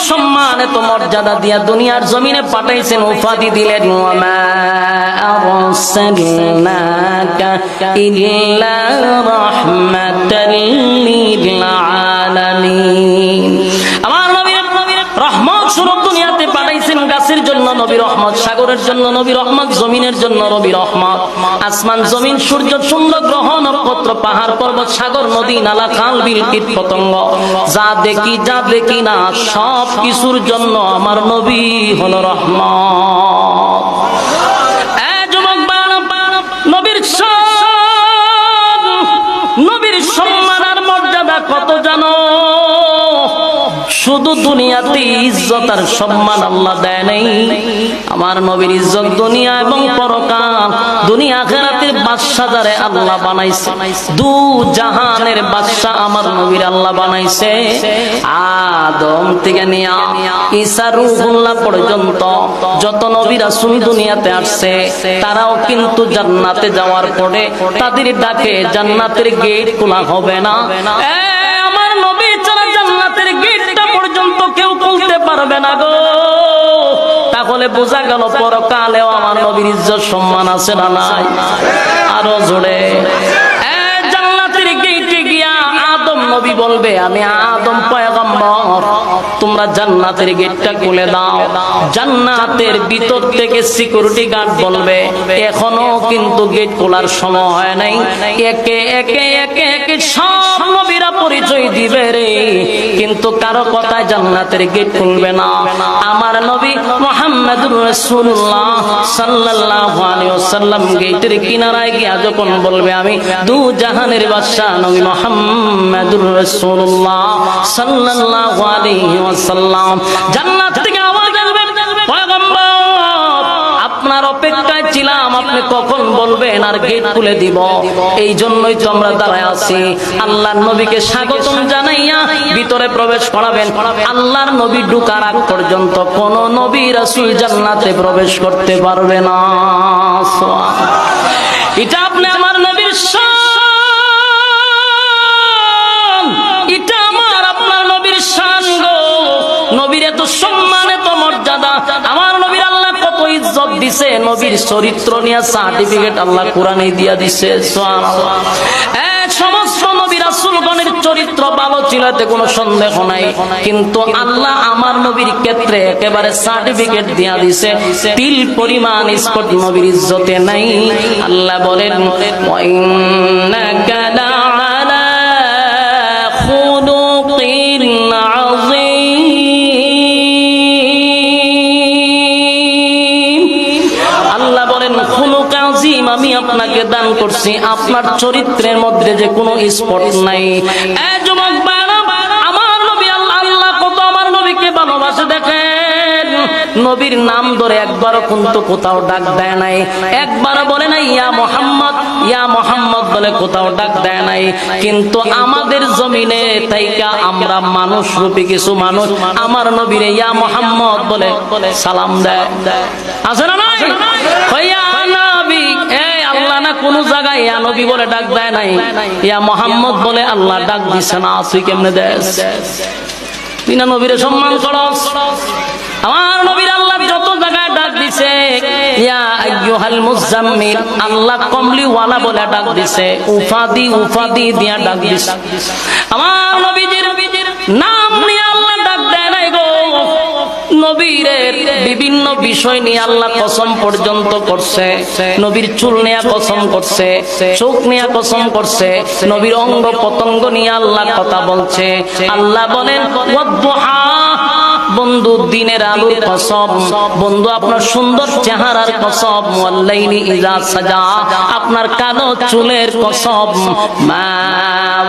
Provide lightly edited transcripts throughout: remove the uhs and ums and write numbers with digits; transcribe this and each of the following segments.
সম্মান এত মর্যাদা দিয়া দুনিয়ার জমিনে পাঠাইছেন, উপাধি দিলেন ওয়া মা আরসালনাকা ইল্লা রাহমাতাল লিল আলামিন। আমার নবী রহমত স্বরূপ দুনিয়াতে পাঠাইছেন। গাছের জন্য নবী রহমত, সাগরের জন্য নবী রহমত, জমিনের জন্য নবী রহমত। আসমান জমিন সূর্য চন্দ্র গ্রহ নক্ষত্র পাহাড় পর্বত সাগর নদী নালা খাল বিল কীট পতঙ্গ যা দেখি যা দেখি না সব কিছুর জন্য আমার নবী হলো রহমত। যুবক নবীর নবীর সম্মান আর মর্যাদা কত জানো? শুধু দুনিয়াতে ইজ্জত আর সম্মান আল্লাহ দেয় নাই, আমার নবীর ইজ্জত দুনিয়া এবং পরকাল, দুনিয়া আখিরাতের বাদশা যারে আল্লাহ বানাইছে, দু জাহানের বাদশা আমার নবীর আল্লাহ বানাইছে। আদম থেকে নিয়া ঈসা রূহুল্লাহ পর্যন্ত যত নবী রাসূল দুনিয়াতে আসছে তারাও কিন্তু জান্নাতে যাওয়ার পরে তাদের ডাকে জান্নাতের গেট খোলা হবে না। আমার নবী ছাড়া জান্নাতের গেটটা পর্যন্ত কেউ খুলতে পারবে না গো। তাহলে বোঝা গেল পরকালেও আমার নবীর ইজ্জত সম্মান আছে না নাই? আরো জোরে। জান্নাতের গেটে গিয়া আদম নবী বলবে, আমি আদম পয়গম্বর, তোমরা জান্নাতের গেটটা খুলে দাও। জান্নাতের ভিতর থেকে সিকিউরিটি গার্ড বলবে, এখনো কিন্তু গেট খোলার সময় হয় নাই। একে একে একে একে সব নবীরা পরিচয় দিবে রে, কিন্তু কারো কথায় জান্নাতের গেট খুলবে না। আমার নবী মুহাম্মদুর রাসূলুল্লাহ সাল্লাল্লাহু আলাইহি ওয়াসাল্লাম গেটের কিনারায় গিয়া যখন বলবে, আমি দু জাহানের বাদশা নবী মুহাম্মদুর রাসূলুল্লাহ সাল্লাল্লাহু আলাইহি ওয়াসাল্লাম, জান্নাত থেকে আওয়াজ আসবে, পয়গম্বর আপনার অপেক্ষায় ছিলাম, আপনি কখন বলবেন আর গেট খুলে দিব। এই জন্যই তো আমরা দাঁড়ায় আছি। আল্লাহর নবীকে স্বাগতম জানাইয়া ভিতরে প্রবেশ করাবেন। আল্লাহর নবী ঢোকার আগ পর্যন্ত কোন নবী রাসূল জান্নাতে প্রবেশ করতে পারবে না। এটা আপনি আমার নবীর শান, এটা আমার আপনার নবীর শান গো। নবীর এত সম্মান এত মর্যাদা, আমার নবীর আল্লাহ কত ইজ্জত দিছে, নবীর চরিত্র নিয়ে সার্টিফিকেট আল্লাহ কোরআনে দিয়া দিছে। সুবহানাল্লাহ। সমস্ত নবী রাসূলগণের চরিত্র ভালো ছিল, এতে কোনো সন্দেহ নাই, কিন্তু আল্লাহ আমার নবীর ক্ষেত্রে একেবারে সার্টিফিকেট দিয়া দিছে, তিল পরিমাণ স্পট নবীর ইজ্জতে নাই। আল্লাহ বলেন, ওয়া ইন্নাকা লাআলা খুলুকিন আযীম। আল্লাহ বলেন, খুলুক আযীম আমি আপনাকে দান করছি, আপনার চরিত্রের মধ্যে যে কোনো স্পট নাই। যুবক ভাইরা, আমার নবী আল্লাহ কত আমার নবীকে ভালোবাসে দেখেন। নবীর নাম ধরে একবারও কিন্তু কোথাও ডাক দেয় নাই, একবারও বলে নাই ইয়া মুহাম্মদ, ইয়া মুহাম্মদ বলে কোথাও ডাক দেয় নাই। কিন্তু আমাদের জমিনে তাইকা আমরা মানুষ রূপী কিছু মানুষ আমার নবীরে ইয়া মুহাম্মদ বলে সালাম দেয়, আছে না নাই? ইয়া নবী, আল্লাহ না কোন জায়গায় ইয়া নবী বলে ডাক দেয় নাই, ইয়া মুহাম্মদ বলে আল্লাহ ডাক দিছে না। তুই কেমনে দেশ? তুই না নবীরে সম্মান করস? আমার নবীর আল্লাহ যত জায়গায় ডাক দিছে ইয়া আইয়ুহাল মুজাম্মিল, আল্লাহ কমলি ওয়ালা বলে ডাক দিছে, উফাদি দিয়া ডাক দিছে। আমার নবীজির নাম নিয়ে আল্লাহ ডাক দেয় নাই গো। নবীর বিভিন্ন বিষয় নিয়ে আল্লাহ কসম পর্যন্ত করছে, নবীর চুল নিয়ে কসম করছে, চোখ নিয়ে কসম করছে, নবীর অঙ্গ পতঙ্গ নিয়ে আল্লাহ কথা বলছে। আল্লাহ বলেন, ওয়াদুহা, বন্ধু দিনের আলোর কসম, বন্ধু আপনার সুন্দর চেহারার কসম, ওয়াল্লাইলি ইযা সাজা, আপনার কালো চুলের কসম, মা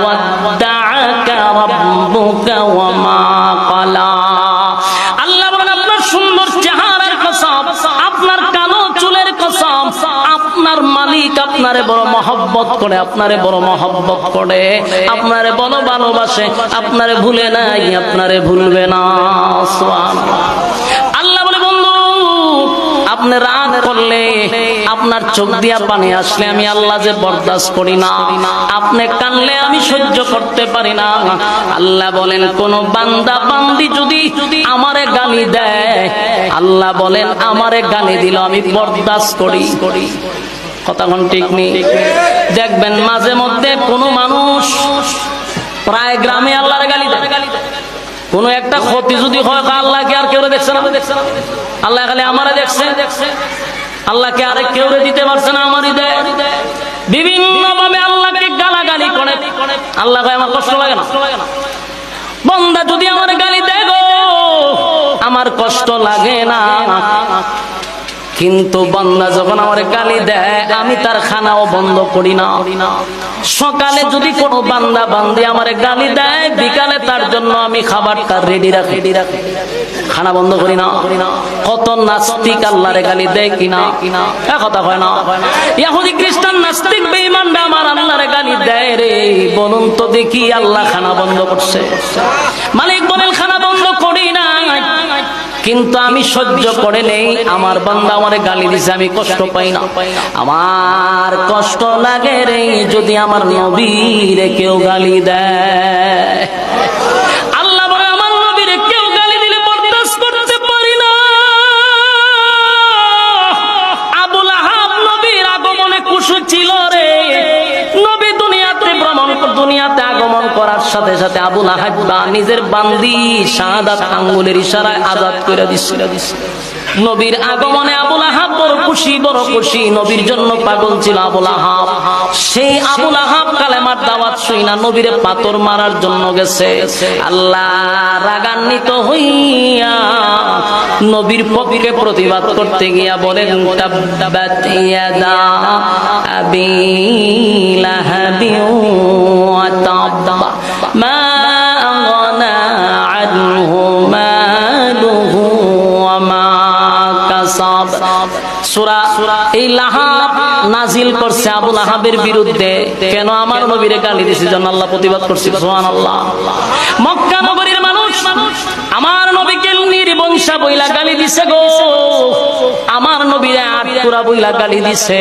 ওয়াদ্দাআকা রাব্বুকা ওয়া মা ক্বালা। আল্লাহ বলেন, আপনার সুন্দর চেহারার কসম, আপনার কালো চুলের কসম, আপনার মালিক আপনারে বড় মহব্বত করে, আপনারে বড় মহব্বত করে, আপনারে বড় ভালোবাসে, আপনারে ভুলে নাই, আপনারে ভুলবে না। সুবহানাল্লাহ। আল্লাহ বলে, বন্ধু আপনি রাগ করলে, আপনার চোখ দিয়া পানি আসলে আমি আল্লাহ যে বরদাস্ত করি না, আপনি কানলে আমি সহ্য করতে পারি না। আল্লাহ বলেন কোন বান্দা বান্দি যদি আমারে গালি দেয়, আল্লাহ বলেন আমারে গালি দিল আমি বরদাস্ত করি। কথা কোন ঠিক নেই? দেখবেন মাঝে মধ্যে কোন মানুষ প্রায় গ্রামে আল্লাহর গালি দেয়, কোন একটা ক্ষতি যদি হয় আল্লাহকে আর কেউ দেখছে না, আল্লাহ খালি আমারে দেখছে, আল্লাহকে আরেক কেউ দিতে পারছে না, আমারই দেয়। বিভিন্ন ভাবে আল্লাহকে গালাগালি করে। আল্লাহ কয় আমার কষ্ট লাগে না, বান্দা যদি আমার গালি দেয় গো আমার কষ্ট লাগে না, কিন্তু বান্দা যখন আমার গালি দেয় আমি তার খানাও বন্ধ করি না। সকালে যদি কোনো বান্দা বান্দি আমার গালি দেয়, বিকালে তার জন্য আমি খাবারটা রেডি রাখি, খানা বন্ধ করি না। কত নাস্তিক আল্লাহরে গালি দেয় কিনা, কথা হয় না? ইহুদি খ্রিস্টান নাস্তিক বেঈমানরা আমার আল্লাহরে গালি দেয় রে। বলুন তো দেখি আল্লাহ খানা বন্ধ করছে? মালিক বলেন খানা বন্ধ করি না, কিন্তু আমি সহ্য করে নেই। আমার বান্দা আমারে গালি দিছে, আমি কষ্ট পাই না, আমার কষ্ট লাগে রে যদি আমার নবীরে কেউ গালি দেয়। আল্লাহ বলে আমার নবীরে কেউ গালি দিলে বরদাস্ত করতে পারি না। আবু লাহাব নবীর আগমনে খুশি ছিল রে। নবী দুনিয়াতে আগমন করার সাথে সাথে আবু লাহাব নিজের বান্দি শাহাদাত আঙ্গুলের ইশারায় আজাদ করে দিছিল। নবীর আগমনে আবু লাহাব বড় খুশি, নবীর জন্য পাগল ছিল আবু লাহাব। সেই আবু লাহাব কালেমার দাওয়াত শুইনা নবীরে পাথর মারার জন্য গেছে। আল্লাহ রাগান্বিত হইয়া নবীর পক্ষে প্রতিবাদ করতে গিয়া বলেন তাব্বাত ইয়াদা আবি লাহাবি ওয়া তাব্বা মা আগনা আনহু মালুহু ওয়া মা কাসাব। সূরা এই লাহাব নাজিল করছে আবু লাহাবের বিরুদ্ধে। কেন? আমার নবীরে গালি দিয়েছে জন্য আল্লাহ প্রতিবাদ করছে। সুবহানাল্লাহ। মক্কা নগরীর মানুষ আমার নবীকে নির্বংশা বইলা গালি দিছে গো, আমার নবীরে আটকুরা বইলা গালি দিছে।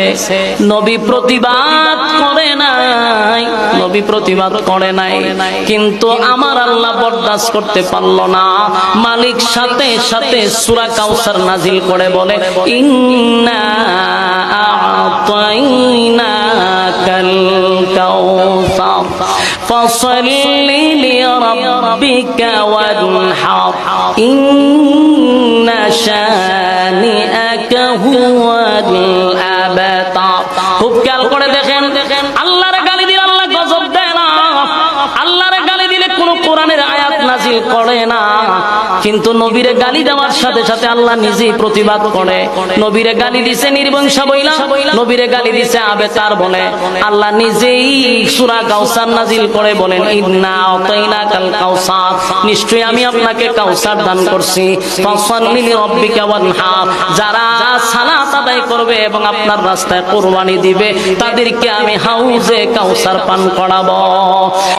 নবী প্রতিবাদ করে নাই, নবী প্রতিবাদ করে নাই, কিন্তু আমার আল্লাহ বরদাস্ত করতে পারল না। মালিক সাথে সাথে সূরা কাউসার নাজিল করে বলে ইন্না আ'তাইনাকাল কাউসার ফাসাল্লি লিরাব্বিকা ওয়ানহার ইন্না শানিআকা হুয়াল আবতার। খুব খেয়াল করে দেখেন, আল্লাহর গালি দিলে আল্লাহ গজব দেয় না, আল্লাহর গালি দিলে কোনো কোরআনের আয়াত নাজিল করে না, কিন্তু নবীরে গালি দেওয়ার সাথে সাথে আল্লাহ নিজেই প্রতিবাদ করে। নবীরে গালি দিছে নির্বংশা বইলা, নবীরে গালি দিছে আবেতার বলে, আল্লাহ নিজেই সূরা কাউসার নাজিল করে বলেন ইন্না আ'তাইনাকাল কাউসার, নিশ্চয়ই আমি আপনাকে কাউসার দান করছি। ফাসাল্লি লিরাব্বিকা ওয়ানহার, যারা সালাত আদায় করবে এবং আপনার রাস্তায় কুরবানি দিবে তাদেরকে আমি হাউজে কাউসার পান করাবো।